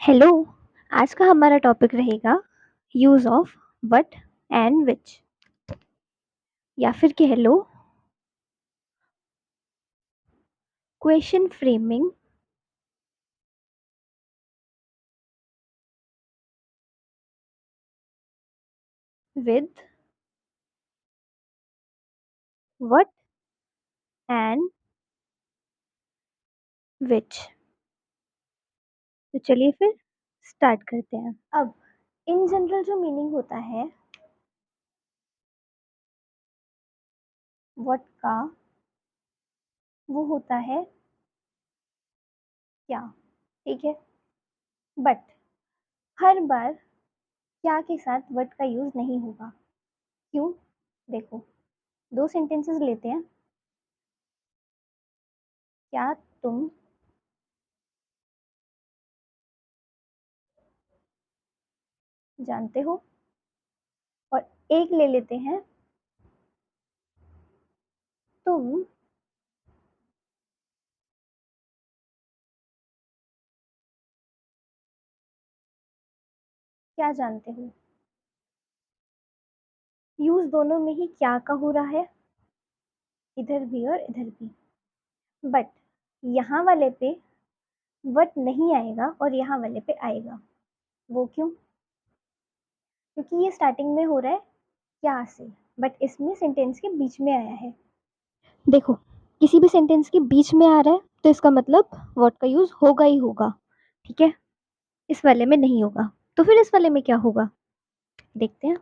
Hello. आज का हमारा टॉपिक रहेगा use of what and which, या फिर कह लो question framing with what and which. तो चलिए फिर स्टार्ट करते हैं। अब इन जनरल जो मीनिंग होता है वट का, वो होता है क्या। ठीक है, बट हर बार क्या के साथ वट का यूज नहीं होगा। क्यों? देखो, दो सेंटेंसेस लेते हैं। क्या तुम जानते हो, और एक ले लेते हैं तुम क्या जानते हो। यूज दोनों में ही क्या का हो रहा है, इधर भी और इधर भी। बट यहाँ वाले पे वट नहीं आएगा और यहाँ वाले पे आएगा। वो क्यों? क्योंकि ये स्टार्टिंग में हो रहा है क्या से, बट इसमें सेंटेंस के बीच में आया है। देखो, किसी भी सेंटेंस के बीच में आ रहा है तो इसका मतलब वट का यूज होगा ही होगा। ठीक है, इस वाले में नहीं होगा। तो फिर इस वाले में क्या होगा, देखते हैं।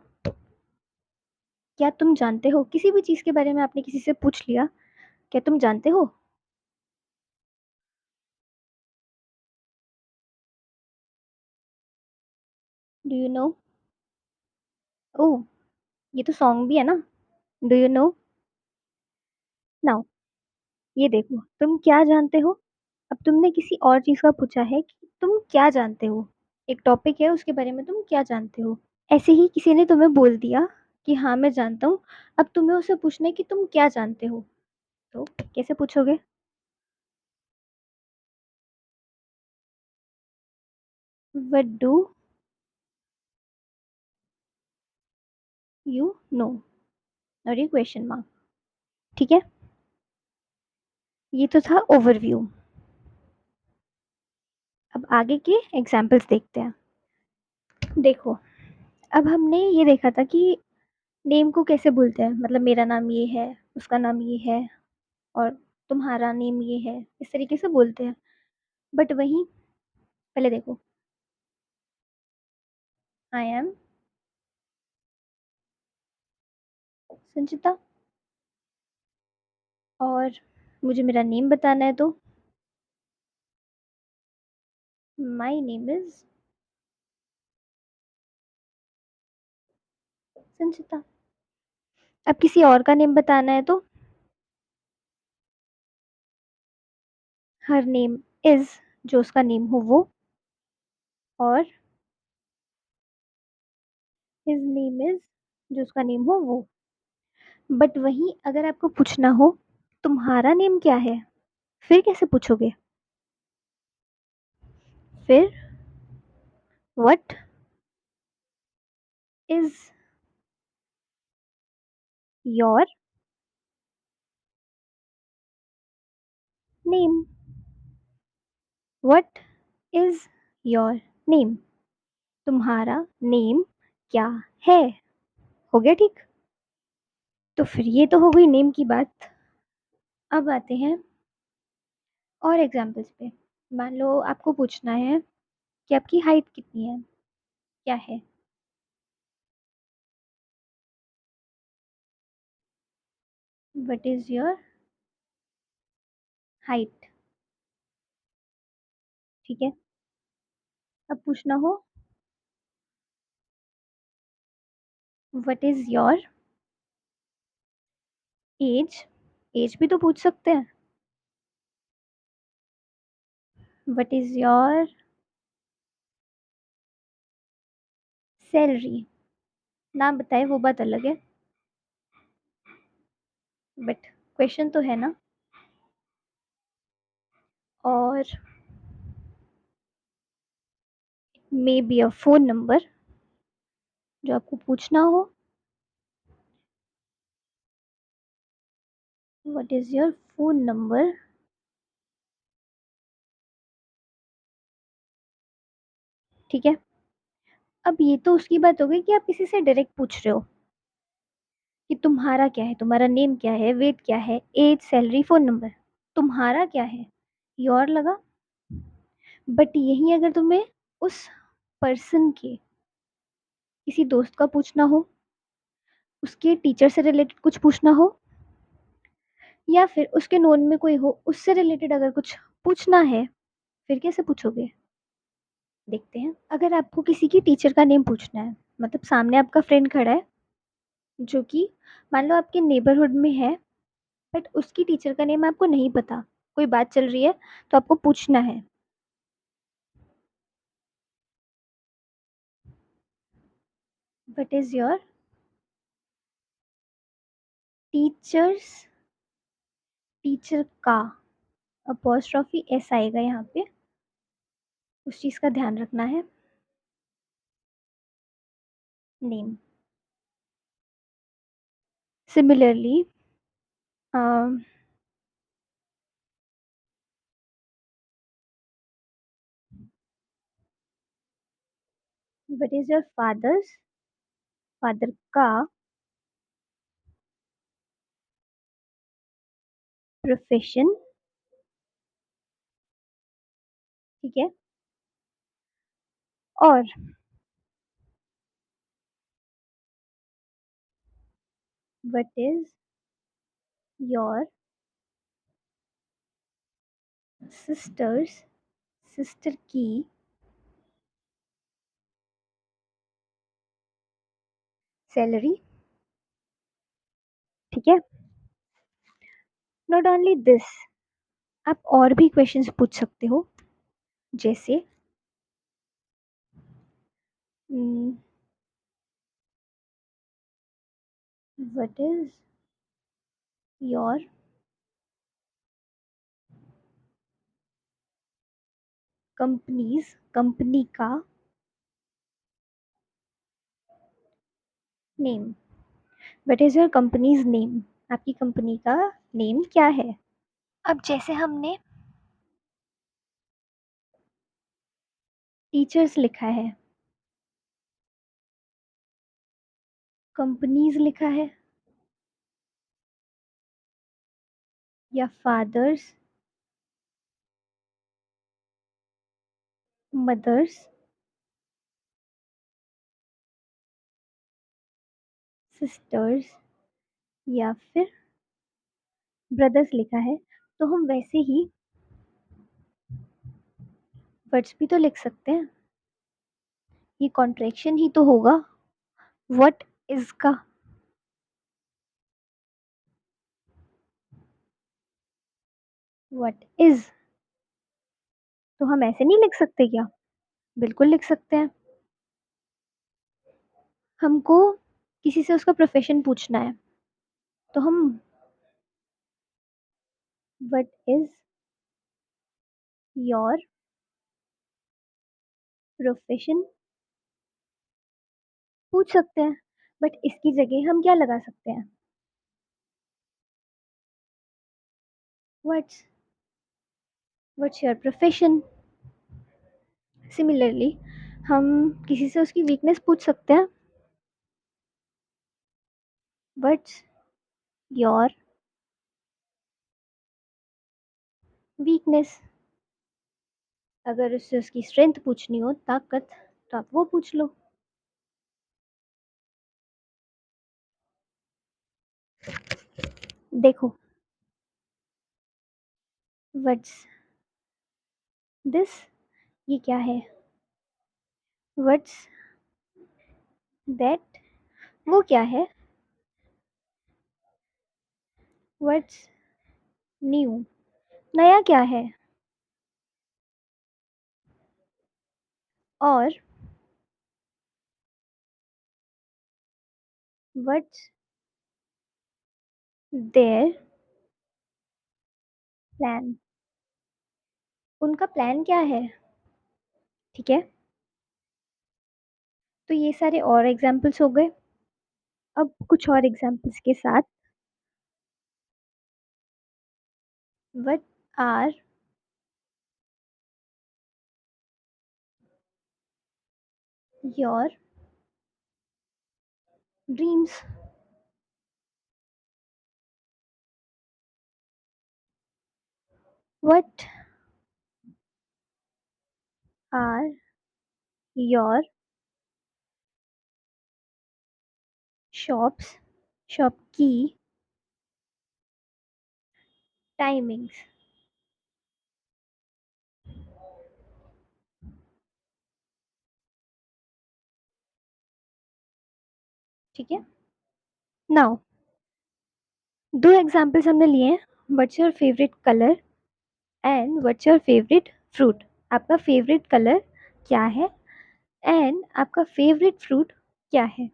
क्या तुम जानते हो, किसी भी चीज के बारे में आपने किसी से पूछ लिया, क्या तुम जानते हो। Do you know. ओह, ये तो सॉन्ग भी है ना। Do you know. नाउ ये देखो, तुम क्या जानते हो। अब तुमने किसी और चीज का पूछा है कि तुम क्या जानते हो। एक टॉपिक है, उसके बारे में तुम क्या जानते हो। ऐसे ही किसी ने तुम्हें बोल दिया कि हाँ मैं जानता हूँ। अब तुम्हें उससे पूछना है कि तुम क्या जानते हो। तो कैसे पूछोगे। वट डू यू नो, और ये क्वेश्चन मार्क। ठीक है, ये तो था ओवरव्यू। अब आगे के एग्जाम्पल्स देखते हैं। देखो, अब हमने ये देखा था कि नेम को कैसे बोलते हैं, मतलब मेरा नाम ये है, उसका नाम ये है, और तुम्हारा नेम ये है, इस तरीके से बोलते हैं। बट वहीं पहले देखो, आई एम संचिता, और मुझे मेरा नेम बताना है तो माई नेम इज संचिता। अब किसी और का नेम बताना है तो हर नेम इज, जो उसका नेम हो वो, और हिज नेम इज, जो उसका नेम हो वो। बट वहीं अगर आपको पूछना हो तुम्हारा नेम क्या है, फिर कैसे पूछोगे। फिर what is your name. What is your name, तुम्हारा नेम क्या है। हो गया ठीक। तो फिर ये तो हो गई नेम की बात। अब आते हैं और एग्जाम्पल्स पे। मान लो आपको पूछना है कि आपकी हाइट कितनी है, क्या है। What is your height. ठीक है, अब पूछना हो what is your age, age भी तो पूछ सकते हैं। व्हाट इज योर सैलरी, नाम बताए वो बात अलग है, बट क्वेश्चन तो है ना। और may be a phone number जो आपको पूछना हो। What is your phone number? ठीक है। अब ये तो उसकी बात हो गई कि आप किसी से डायरेक्ट पूछ रहे हो कि तुम्हारा क्या है, तुम्हारा नेम क्या है, वेट क्या है, एज, सैलरी, फ़ोन नंबर। तुम्हारा क्या है? योर लगा। बट यही अगर तुम्हें उस पर्सन के किसी दोस्त का पूछना हो, उसके टीचर से रिलेटेड कुछ पूछना हो, या फिर उसके नोन में कोई हो, उससे रिलेटेड अगर कुछ पूछना है, फिर कैसे पूछोगे? देखते हैं। अगर आपको किसी की टीचर का नेम पूछना है, मतलब सामने आपका फ्रेंड खड़ा है जो कि मान लो आपके नेबरहुड में है, बट उसकी टीचर का नेम आपको नहीं पता, कोई बात चल रही है तो आपको पूछना है। What is your teachers, teacher का अपॉस्ट्रॉफी एस आएगा यहाँ पे, उस चीज़ का ध्यान रखना है। Name. Similarly what is your fathers, father का प्रोफेशन। ठीक है। और what is your sisters, sister की सैलरी। ठीक है। नॉट ओनली दिस, आप और भी क्वेश्चंस पूछ सकते हो, जैसे what is your company's, company का name. What is your company's name, आपकी कंपनी का नेम क्या है? अब जैसे हमने टीचर्स लिखा है, कंपनीज लिखा है, या फादर्स, मदर्स, सिस्टर्स, या फिर ब्रदर्स लिखा है, तो हम वैसे ही वर्ड्स भी तो लिख सकते हैं। ये कॉन्ट्रैक्शन ही तो होगा व्हाट इज का। व्हाट इज, तो हम ऐसे नहीं लिख सकते क्या? बिल्कुल लिख सकते हैं। हमको किसी से उसका प्रोफेशन पूछना है, तो हम व्हाट इज योर प्रोफेशन पूछ सकते हैं, बट इसकी जगह हम क्या लगा सकते हैं? What's what's your profession. Similarly हम किसी से उसकी वीकनेस पूछ सकते हैं, व्हाट्स योर वीकनेस। अगर उससे उसकी स्ट्रेंथ पूछनी हो, ताकत, तो आप वो पूछ लो। देखो, व्हाट्स दिस, ये क्या है? व्हाट्स दैट, वो क्या है? व्हाट्स न्यू, नया क्या है? और व्हाट्स देयर प्लान, उनका प्लान क्या है? ठीक है। तो ये सारे और एग्जाम्पल्स हो गए। अब कुछ और एग्जाम्पल्स के साथ, what are your dreams? What are your shops shop की टाइमिंग्स? ठीक है। नाउ दो एग्जाम्पल्स हमने लिए हैं, what's your favourite colour and what's your favourite fruit. आपका फेवरेट कलर क्या है एंड आपका फेवरेट फ्रूट क्या है?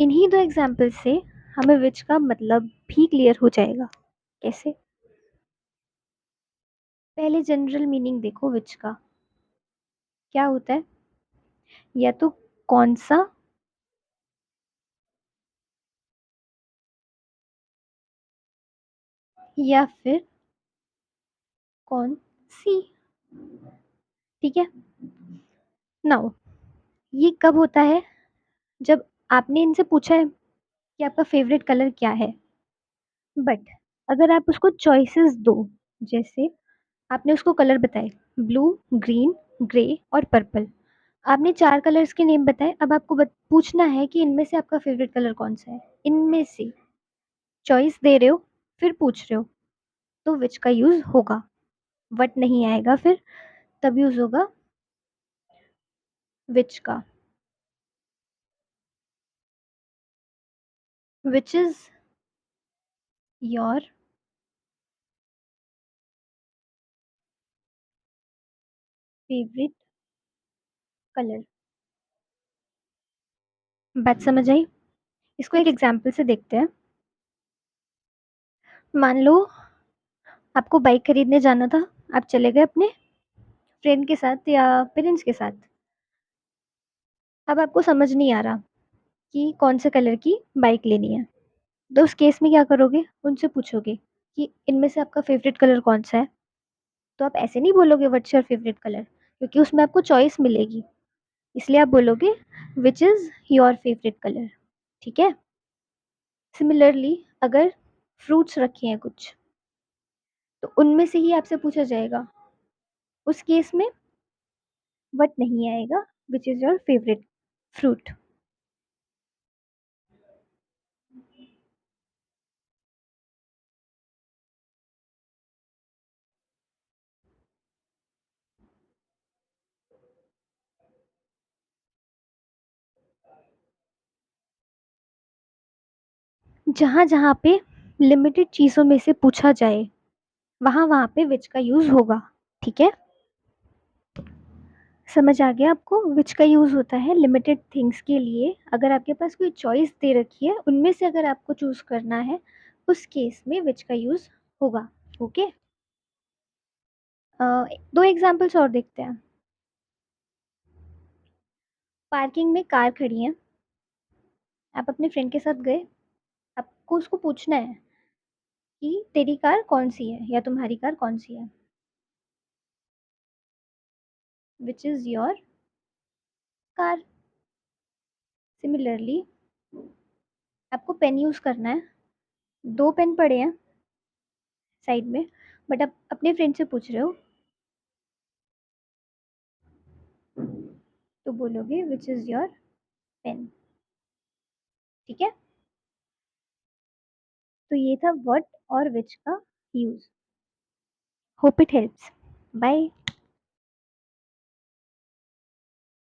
इन्हीं दो एग्जाम्पल से हमें विच का मतलब भी क्लियर हो जाएगा। कैसे? पहले जनरल मीनिंग देखो विच का क्या होता है। या तो कौन सा, या फिर कौन सी। ठीक है। नाउ ये कब होता है? जब आपने इनसे पूछा है कि आपका फेवरेट कलर क्या है, बट अगर आप उसको चॉइसेस दो, जैसे आपने उसको कलर बताए ब्लू, ग्रीन, ग्रे और पर्पल। आपने 4 कलर्स के नेम बताए, अब आपको पूछना है कि इनमें से आपका फेवरेट कलर कौन सा है। इनमें से चॉइस दे रहे हो, फिर पूछ रहे हो, तो विच का यूज़ होगा। वट नहीं आएगा फिर, तब यूज़ होगा विच का। Which is your favourite colour. बात समझ आई? इसको एक एग्जाम्पल से देखते हैं। मान लो आपको बाइक खरीदने जाना था, आप चले गए अपने फ्रेंड के साथ या पेरेंट्स के साथ। अब आपको समझ नहीं आ रहा कि कौन से कलर की बाइक लेनी है, तो उस केस में क्या करोगे? उनसे पूछोगे कि इनमें से आपका फेवरेट कलर कौन सा है। तो आप ऐसे नहीं बोलोगे व्हाट्स योर फेवरेट कलर, क्योंकि उसमें आपको चॉइस मिलेगी, इसलिए आप बोलोगे which is your favourite colour. ठीक है। सिमिलरली अगर फ्रूट्स रखे हैं कुछ, तो उनमें से ही आपसे पूछा जाएगा, उस केस में वट नहीं आएगा, which is your favourite fruit. जहाँ जहाँ पे लिमिटेड चीज़ों में से पूछा जाए, वहाँ वहाँ पे विच का यूज़ होगा। ठीक है। समझ आ गया आपको? विच का यूज़ होता है लिमिटेड थिंग्स के लिए। अगर आपके पास कोई चॉइस दे रखी है, उनमें से अगर आपको चूज़ करना है, उस केस में विच का यूज़ होगा। ओके। दो एग्जांपल्स और देखते हैं। पार्किंग में कार खड़ी है, आप अपने फ्रेंड के साथ गए, आपको उसको पूछना है कि तेरी कार कौन सी है या तुम्हारी कार कौन सी है। Which is your car. Similarly आपको पेन यूज़ करना है, दो पेन पड़े हैं साइड में, बट आप अपने फ्रेंड से पूछ रहे हो, तो बोलोगे विच इज़ योर पेन। ठीक है। तो ये था व्हाट और विच का use. Hope it helps. Bye.